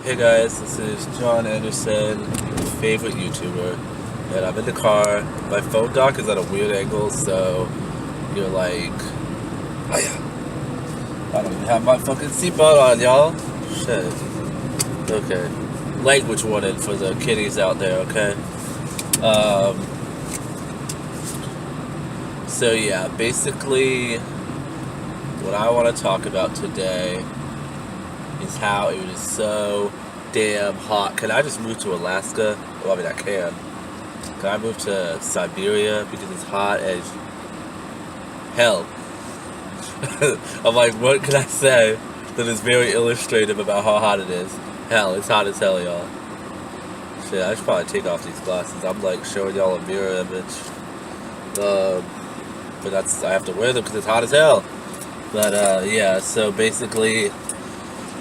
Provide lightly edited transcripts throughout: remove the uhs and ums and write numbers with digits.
Hey guys, this is John Anderson, your favorite YouTuber, and I'm in the car. My phone dock is at a weird angle, so you're like, oh yeah, I don't even have my fucking seatbelt on, y'all. Shit. Okay. Language warning for the kiddies out there, okay? So yeah, basically, what I want to talk about today is how it is so damn hot. Can I just move to Alaska? Well, I mean, I can. Can I move to Siberia because it's hot as hell? I'm like, what can I say that is very illustrative about how hot it is? Hell, it's hot as hell, y'all. Shit, I should probably take off these glasses. I'm like showing y'all a mirror image. But I have to wear them because it's hot as hell. But yeah, so basically,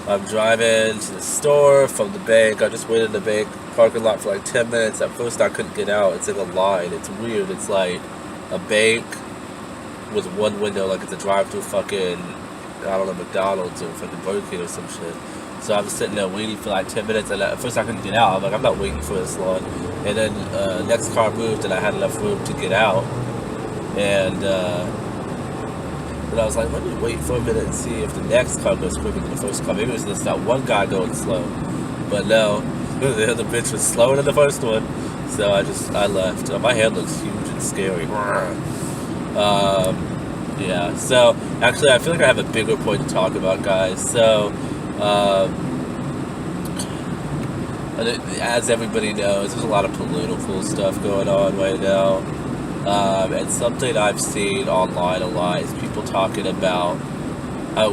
I'm driving to the store from the bank. I just waited in the bank parking lot for like 10 minutes. At first I couldn't get out. It's in a line. It's weird. It's like a bank with one window, like it's a drive-through fucking, I don't know, McDonald's or fucking Burger King or some shit. So I was sitting there waiting for like 10 minutes, and at first I couldn't get out. I'm like, I'm not waiting for this long. And then next car moved, and I had enough room to get out. And I was like, let me wait for a minute and see if the next car goes quicker than the first car. Maybe it was just that one guy going slow. But no, the other bitch was slower than the first one. So I left. My head looks huge and scary. Yeah, so actually I feel like I have a bigger point to talk about, guys. So, as everybody knows, there's a lot of political stuff going on right now. And something I've seen online a lot is people talking about,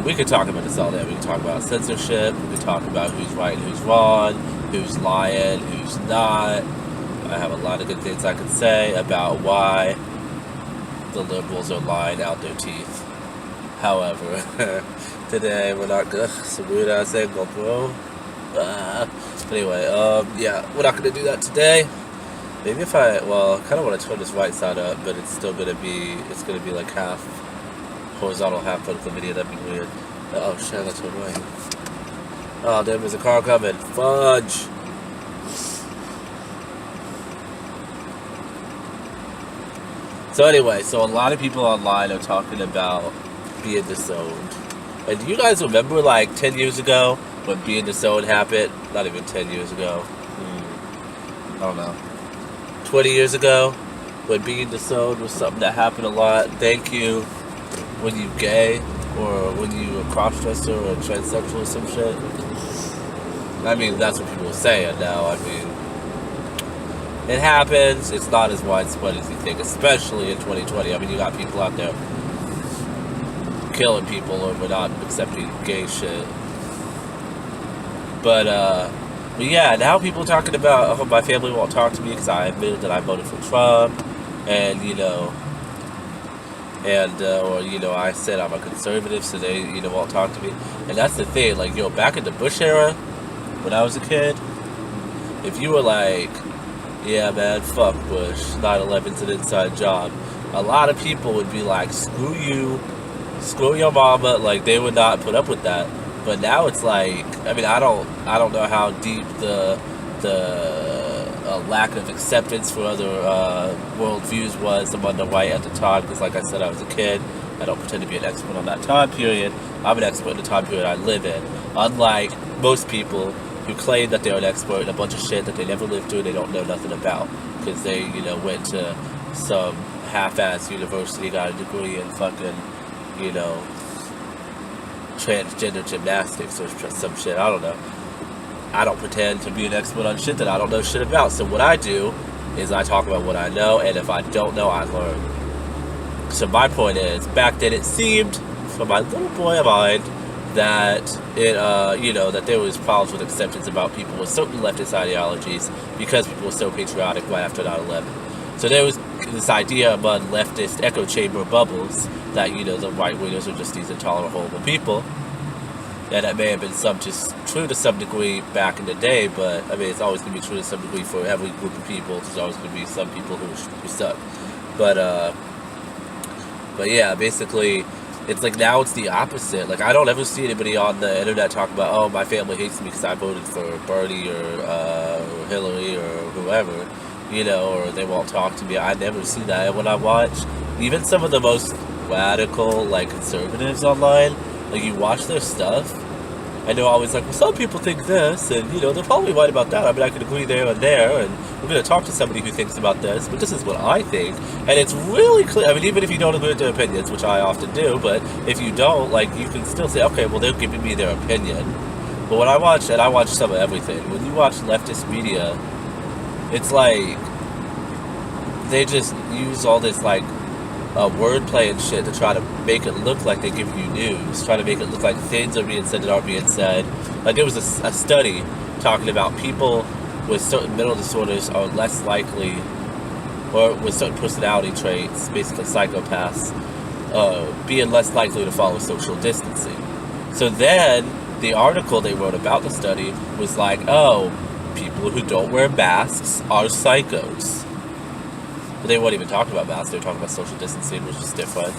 we could talk about this all day. We can talk about censorship, we can talk about who's right and who's wrong, who's lying, who's not. I have a lot of good things I could say about why the liberals are lying out their teeth. However, today we're not good. It's a weird ass angle, bro. Anyway, yeah, we're not gonna do that today. Maybe if I kind of want to turn this right side up, but it's still gonna be like half horizontal, half vertical video. That'd be weird. Oh shit, that's right. Oh damn, there's a car coming. Fudge. So anyway, so a lot of people online are talking about being disowned. And do you guys remember like 10 years ago when being disowned happened? Not even 10 years ago. I don't know. 20 years ago, when being disowned was something that happened a lot. Thank you when you gay, or when you a cross-dresser or a transsexual or some shit. I mean, that's what people are saying now. I mean, it happens. It's not as widespread as you think, especially in 2020. I mean, you got people out there killing people over not accepting gay shit. But yeah, now people are talking about, oh, my family won't talk to me because I admitted that I voted for Trump, and or I said I'm a conservative, so they won't talk to me. And that's the thing, like, back in the Bush era, when I was a kid, if you were like, yeah man, fuck Bush, 9/11's an inside job, a lot of people would be like, screw you, screw your mama, like they would not put up with that. But now it's like, I mean, I don't know how deep the lack of acceptance for other worldviews was among the white at the time, because like I said, I was a kid. I don't pretend to be an expert on that time period. I'm an expert in the time period I live in. Unlike most people who claim that they're an expert in a bunch of shit that they never lived through, they don't know nothing about, because they, went to some half-ass university, got a degree in fucking, transgender gymnastics or some shit. I don't know. I don't pretend to be an expert on shit that I don't know shit about. So what I do is I talk about what I know, and if I don't know, I learn. So my point is, back then it seemed, from my little boy mind, that it, that there was problems with acceptance about people with certain leftist ideologies because people were so patriotic right after 9/11. So there was this idea among leftist echo chamber bubbles that, the right-wingers are just these intolerant, horrible people. And that may have been true to some degree back in the day, but, I mean, it's always going to be true to some degree for every group of people. There's always going to be some people who suck. But yeah, basically, it's like now it's the opposite. Like I don't ever see anybody on the internet talk about, oh, my family hates me because I voted for Bernie or Hillary or whoever, you know, or they won't talk to me. I never see that. And when I watch even some of the most radical like conservatives online, like you watch their stuff, and they're always like, well, some people think this, and you know, they're probably right about that. I mean, I can agree there and there, and we're going to talk to somebody who thinks about this, but this is what I think. And it's really clear. I mean, even if you don't agree with their opinions, which I often do, but if you don't, like, you can still say, okay, well, they're giving me their opinion. But when I watch, and I watch some of everything, when you watch leftist media, it's like they just use all this, like, wordplay and shit to try to make it look like they're giving you news, try to make it look like things are being said that aren't being said. Like there was a study talking about people with certain mental disorders are less likely, or with certain personality traits, basically psychopaths, being less likely to follow social distancing. So then the article they wrote about the study was like, oh, people who don't wear masks are psychos. But they weren't even talking about masks, they were talking about social distancing, which is different.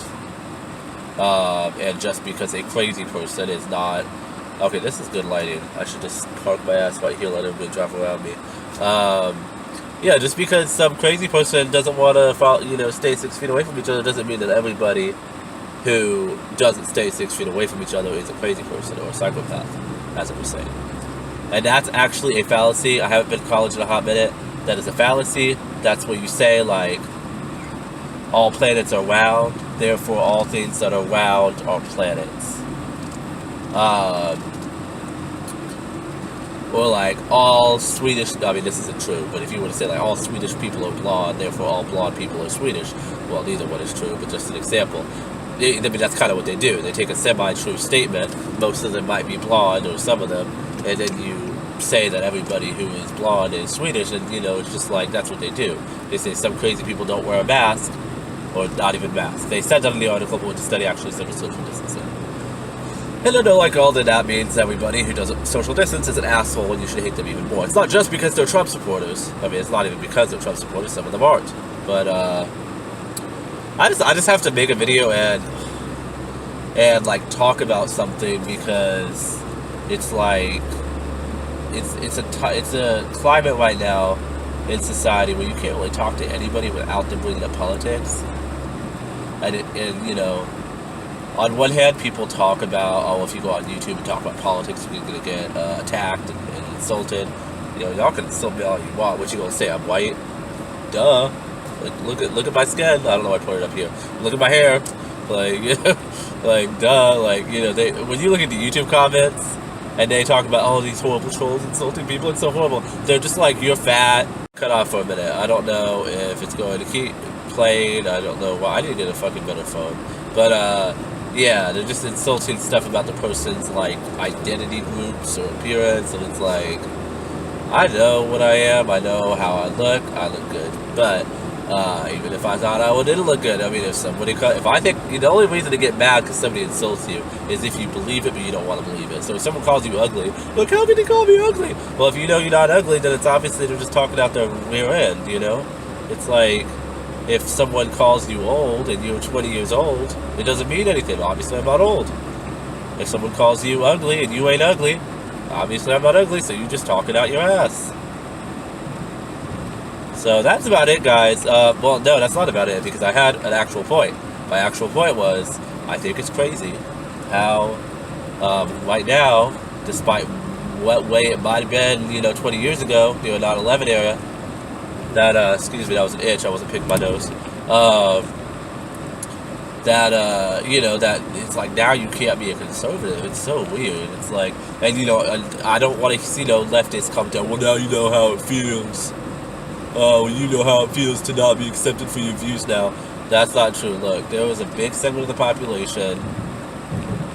And just because a crazy person is not... Okay, this is good lighting. I should just park my ass right here, let everybody drive around me. Yeah, just because some crazy person doesn't want to, stay 6 feet away from each other doesn't mean that everybody who doesn't stay 6 feet away from each other is a crazy person or a psychopath, as I was saying. And that's actually a fallacy. I haven't been to college in a hot minute. That is a fallacy. That's where you say, like, all planets are round, therefore all things that are round are planets. Or like all Swedish, I mean this isn't true, but if you were to say like all Swedish people are blonde, therefore all blonde people are Swedish, well, neither one is true, but just an example. I mean, that's kind of what they do. They take a semi-true statement, most of them might be blonde, or some of them, and then you say that everybody who is blonde is Swedish, and it's just like, that's what they do. They say some crazy people don't wear a mask, or not even masks. They said that in the article, but what the study actually said was social distancing. And I know, like, all that means everybody who doesn't social distance is an asshole, and you should hate them even more. It's not just because they're Trump supporters. I mean, it's not even because they're Trump supporters. Some of them aren't. But I just have to make a video and like talk about something, because it's like it's a climate right now in society where you can't really talk to anybody without them bringing up politics. And on one hand, people talk about, oh, if you go on YouTube and talk about politics, you're going to get attacked and insulted. Y'all can insult me all you want. What you going to say? I'm white? Duh. Like, look at my skin. I don't know why I put it up here. Look at my hair. Like, like, duh. Like, when you look at the YouTube comments and they talk about, oh, these horrible trolls insulting people, it's so horrible. They're just like, you're fat. Cut off for a minute. I don't know if it's going to keep playing. I don't know why. I need to get a fucking better phone. But, yeah, they're just insulting stuff about the person's, like, identity groups or appearance, and it's like, I know what I am, I know how I look good, but, even if I thought I didn't look good, I mean, if I think, the only reason to get mad because somebody insults you is if you believe it, but you don't want to believe it. So if someone calls you ugly, look, how can they call me ugly? Well, if you know you're not ugly, then it's obviously they're just talking out their rear end, It's like, if someone calls you old and you're 20 years old, it doesn't mean anything. Obviously, I'm not old. If someone calls you ugly and you ain't ugly, obviously I'm not ugly, so you just talk it out your ass. So that's about it, guys. Well, no, that's not about it, because I had an actual point. My actual point was, I think it's crazy how, right now, despite what way it might have been, 20 years ago, 9/11 era, that, excuse me, that was an itch, I wasn't picking my nose, that it's like, now you can't be a conservative. It's so weird. It's like, and, I don't want to see, leftists come down, well, now you know how it feels. Well, you know how it feels to not be accepted for your views now. That's not true. Look, there was a big segment of the population,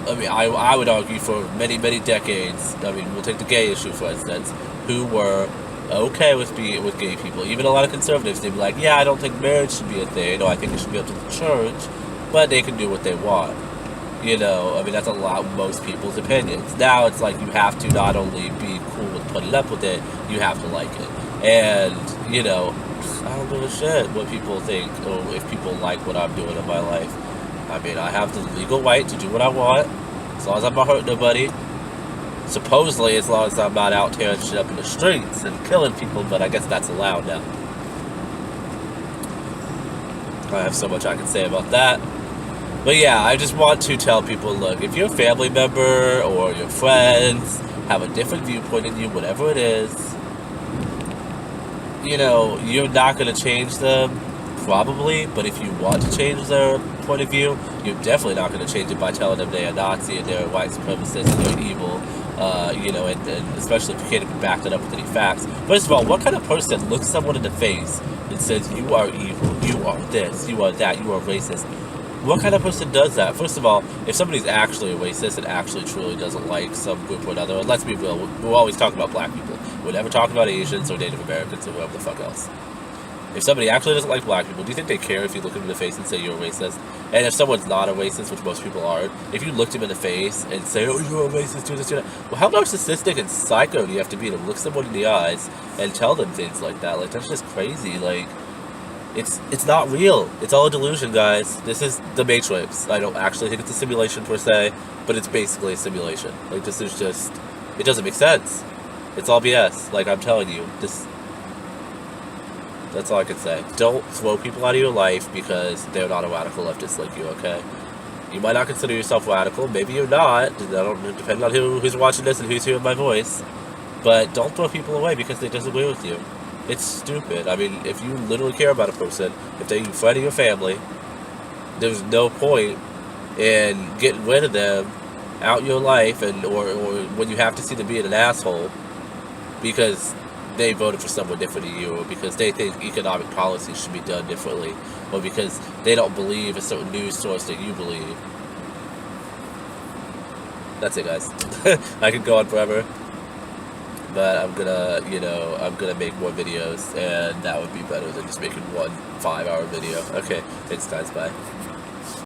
I mean, I would argue for many, many decades, I mean, we'll take the gay issue, for instance, who were okay with gay people. Even a lot of conservatives, they'd be like, yeah, I don't think marriage should be a thing, I think it should be up to the church, but they can do what they want. I mean, that's a lot of most people's opinions. Now it's like, you have to not only be cool with putting up with it, you have to like it. And, I don't give a shit what people think, or if people like what I'm doing in my life. I mean, I have the legal right to do what I want, as long as I'm not hurting nobody. Supposedly, as long as I'm not out tearing shit up in the streets and killing people, but I guess that's allowed now. I have so much I can say about that. But yeah, I just want to tell people, look, if your family member or your friends have a different viewpoint than you, whatever it is, you know, you're not going to change them, probably, but if you want to change their point of view, you're definitely not going to change it by telling them they're a Nazi and they're a white supremacist and they're evil, you know, and especially if you can't even back that up with any facts. First of all, what kind of person looks someone in the face and says, you are evil, you are this, you are that, you are racist? What kind of person does that? First of all, if somebody's actually a racist and actually truly doesn't like some group or another, and let's be real, we're always talking about black people. We're never talking about Asians or Native Americans or whoever the fuck else. If somebody actually doesn't like black people, do you think they care if you look them in the face and say you're a racist? And if someone's not a racist, which most people aren't, if you looked them in the face and say, oh, you're a racist, do this, do that, well, how narcissistic and psycho do you have to be to look someone in the eyes and tell them things like that? Like, that's just crazy. Like, it's not real. It's all a delusion, guys. This is the Matrix. I don't actually think it's a simulation per se, but it's basically a simulation. Like, this is just, it doesn't make sense. It's all BS. Like, I'm telling you, that's all I can say. Don't throw people out of your life because they're not a radical leftist like you, okay? You might not consider yourself radical. Maybe you're not. Depending on who's watching this and who's hearing my voice. But don't throw people away because they disagree with you. It's stupid. I mean, if you literally care about a person, if they're a friend of your family, there's no point in getting rid of them out your life, and or when you have to see them being an asshole because they voted for someone different than you, or because they think economic policy should be done differently, or because they don't believe a certain news source that you believe. That's it, guys. I could go on forever. But I'm gonna make more videos, and that would be better than just making one 5-hour video. Okay, thanks guys, bye.